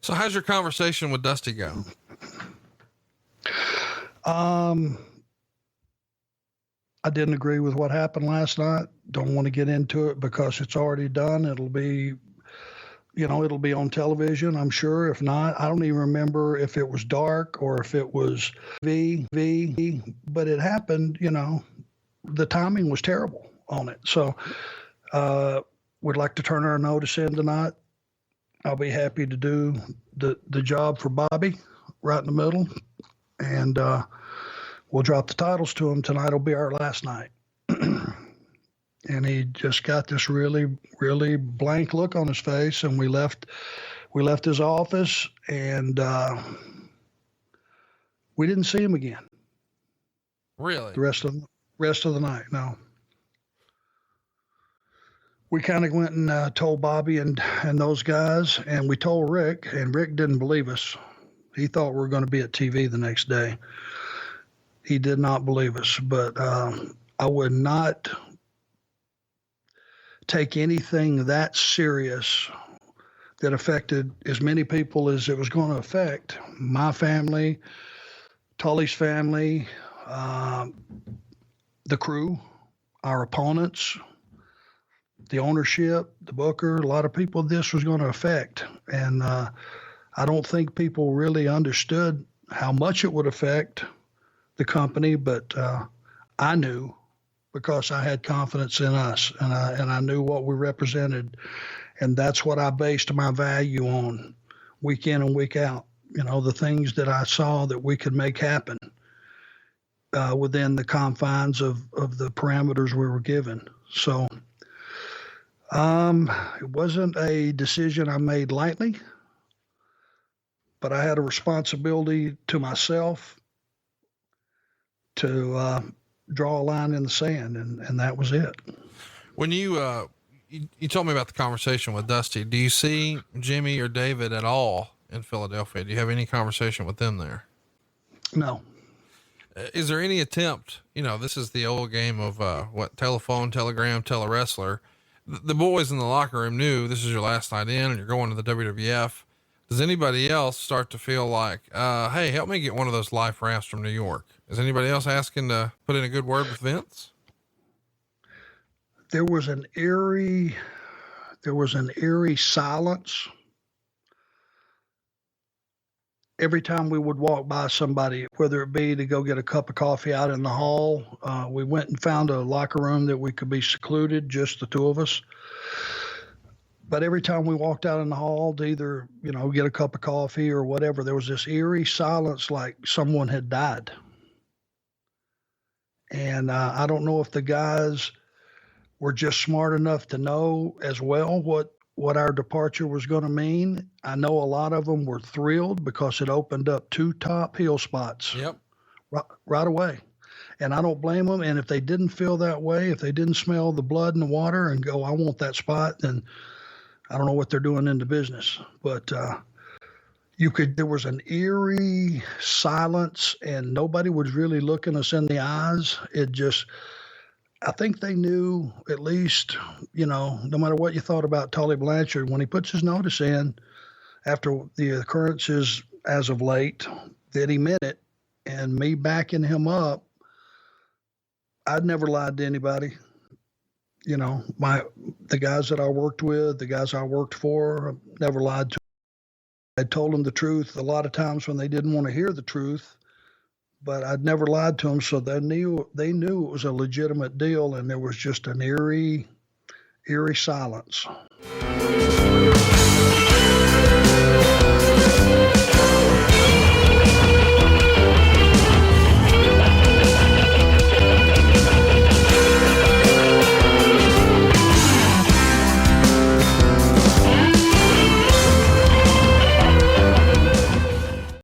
So how's your conversation with Dusty go? I didn't agree with what happened last night. Don't want to get into it because it's already done. It'll be on television, I'm sure. If not, I don't even remember if it was dark or if it was V, but it happened, the timing was terrible on it. So, we'd like to turn our notice in tonight. I'll be happy to do the job for Bobby right in the middle. And, we'll drop the titles to him. Tonight will be our last night. And he just got this really, really blank look on his face. And we left his office, and we didn't see him again. Really? The rest of the night. No. We kind of went and told Bobby and those guys, and we told Rick, and Rick didn't believe us. He thought we were going to be at TV the next day. He did not believe us, but I would not take anything that serious that affected as many people as it was going to affect. My family, Tully's family, the crew, our opponents, the ownership, the booker, a lot of people this was going to affect. And I don't think people really understood how much it would affect the company, but I knew because I had confidence in us, and I knew what we represented, and that's what I based my value on, week in and week out. The things that I saw that we could make happen within the confines of the parameters we were given. So it wasn't a decision I made lightly, but I had a responsibility to myself to draw a line in the sand, and that was it. When you told me about the conversation with Dusty, do you see Jimmy or David at all in Philadelphia? Do you have any conversation with them there? No. Is there any attempt, this is the old game of, telephone, telegram, tell a wrestler. The boys in the locker room knew this is your last night in and you're going to the WWF. Does anybody else start to feel like, hey, help me get one of those life rafts from New York? Is anybody else asking to put in a good word with Vince? There was an eerie silence every time we would walk by somebody, whether it be to go get a cup of coffee out in the hall. We went and found a locker room that we could be secluded, just the two of us. But every time we walked out in the hall to either, get a cup of coffee or whatever, there was this eerie silence like someone had died. And I don't know if the guys were just smart enough to know as well what our departure was going to mean. I know a lot of them were thrilled because it opened up 2 top heel spots. Yep. Right away. And I don't blame them. And if they didn't feel that way, if they didn't smell the blood in the water and go, I want that spot, then I don't know what they're doing in the business. But there was an eerie silence, and nobody was really looking us in the eyes. I think they knew, at least, no matter what you thought about Tully Blanchard, when he puts his notice in after the occurrences as of late, that he meant it. And me backing him up, I'd never lied to anybody. The guys that I worked with, the guys I worked for, never lied to. I told them the truth a lot of times when they didn't want to hear the truth, but I'd never lied to them. So they knew it was a legitimate deal, and there was just an eerie silence.